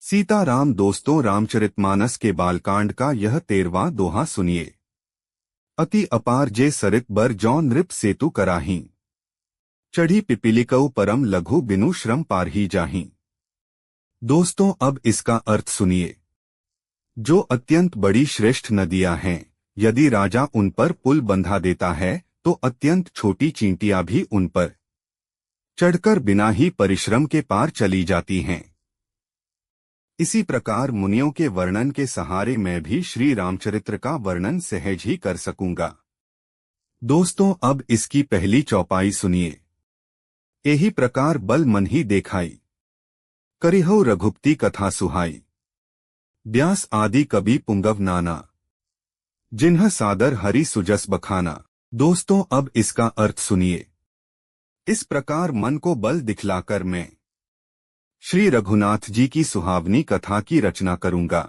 सीताराम। दोस्तों, रामचरितमानस के बालकांड का यह 13वां दोहा सुनिए। अति अपार जे सरित बर जौ नृप सेतु कराहीं, चढ़ी पिपीलिकऊ परम लघु बिनु श्रम पारही जाहीं। दोस्तों, अब इसका अर्थ सुनिए। जो अत्यंत बड़ी श्रेष्ठ नदियां हैं, यदि राजा उन पर पुल बंधा देता है तो अत्यंत छोटी चींटियां भी उन पर चढ़कर बिना ही परिश्रम के पार चली जाती हैं। इसी प्रकार मुनियों के वर्णन के सहारे मैं भी श्री रामचरित्र का वर्णन सहज ही कर सकूंगा। दोस्तों, अब इसकी पहली चौपाई सुनिए। यही प्रकार बल मन ही देखाई, करिहौ रघुपति कथा सुहाई। व्यास आदि कवि पुंगव नाना, जिन्ह सादर हरि सुजस बखाना। दोस्तों, अब इसका अर्थ सुनिए। इस प्रकार मन को बल दिखलाकर मैं श्री रघुनाथ जी की सुहावनी कथा की रचना करूंगा।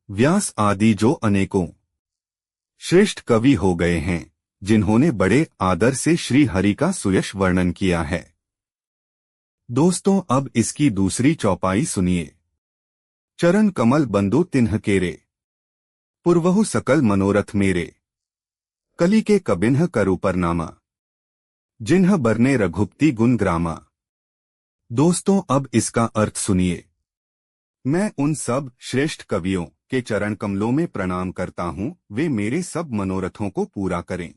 व्यास आदि जो अनेकों श्रेष्ठ कवि हो गए हैं, जिन्होंने बड़े आदर से श्री हरि का सुयश वर्णन किया है। दोस्तों, अब इसकी दूसरी चौपाई सुनिए। चरण कमल बंधु तिन्ह केरे, पुरवहु सकल मनोरथ मेरे। कली के कबिन्ह करु परनामा, जिन्ह बरने रघुपति गुण ग्रामा। दोस्तों, अब इसका अर्थ सुनिए। मैं उन सब श्रेष्ठ कवियों के चरण कमलों में प्रणाम करता हूँ, वे मेरे सब मनोरथों को पूरा करें।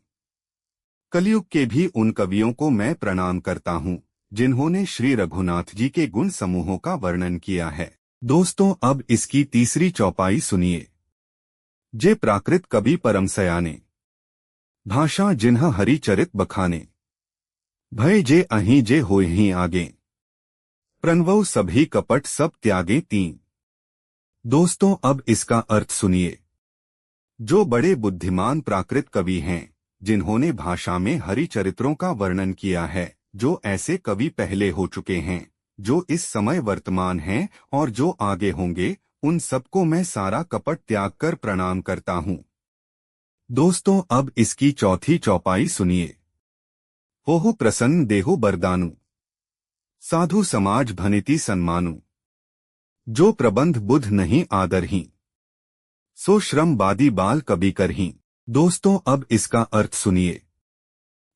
कलयुग के भी उन कवियों को मैं प्रणाम करता हूँ, जिन्होंने श्री रघुनाथ जी के गुण समूहों का वर्णन किया है। दोस्तों, अब इसकी तीसरी चौपाई सुनिए। जे प्राकृत कवि परम सयाने, भाषा जिन्ह हरि चरित बखाने। भय जे अहीं जे होहि आगे, प्रणवौ सभी कपट सब त्यागे तीन। दोस्तों, अब इसका अर्थ सुनिए। जो बड़े बुद्धिमान प्राकृत कवि हैं, जिन्होंने भाषा में हरि चरित्रों का वर्णन किया है, जो ऐसे कवि पहले हो चुके हैं, जो इस समय वर्तमान हैं और जो आगे होंगे, उन सबको मैं सारा कपट त्याग कर प्रणाम करता हूँ। दोस्तों, अब इसकी चौथी चौपाई सुनिए। होहु प्रसन्न देहु बरदानु, साधु समाज भनिति सन्मानु। जो प्रबंध बुध नहीं आदरहीं, सो श्रम बादी बाल कवि करहीं। दोस्तों, अब इसका अर्थ सुनिए।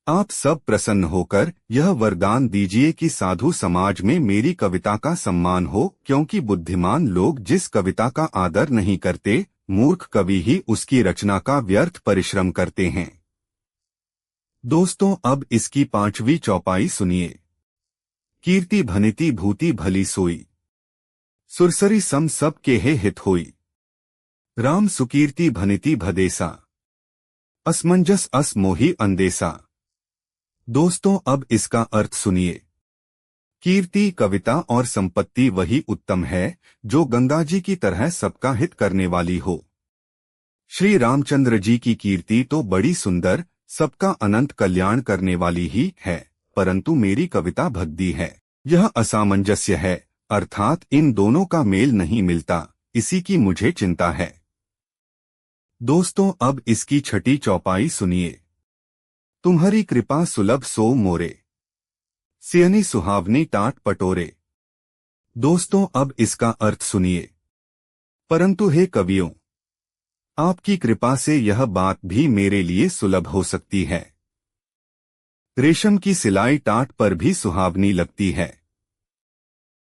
आप सब प्रसन्न होकर यह वरदान दीजिए कि साधु समाज में मेरी कविता का सम्मान हो, क्योंकि बुद्धिमान लोग जिस कविता का आदर नहीं करते, मूर्ख कवि ही उसकी रचना का व्यर्थ परिश्रम करते हैं। दोस्तों, अब इसकी पांचवी चौपाई सुनिए। कीर्ति भनिति भूति भली सोई, सुरसरी सम सब के हे हित होई। राम सुकीर्ति भनिति भदेसा, असमंजस अस मोहि अंदेसा। दोस्तों, अब इसका अर्थ सुनिए। कीर्ति, कविता और संपत्ति वही उत्तम है जो गंगा जी की तरह सबका हित करने वाली हो। श्री रामचंद्र जी की कीर्ति तो बड़ी सुंदर, सबका अनंत कल्याण करने वाली ही है, परंतु मेरी कविता भद्दी है। यह असामंजस्य है, अर्थात इन दोनों का मेल नहीं मिलता, इसी की मुझे चिंता है। दोस्तों, अब इसकी छठी चौपाई सुनिए। तुम्हारी कृपा सुलभ सो मोरे, सियनी सुहावनी टाट पटोरे। दोस्तों, अब इसका अर्थ सुनिए। परंतु हे कवियों, आपकी कृपा से यह बात भी मेरे लिए सुलभ हो सकती है। रेशम की सिलाई टाट पर भी सुहावनी लगती है।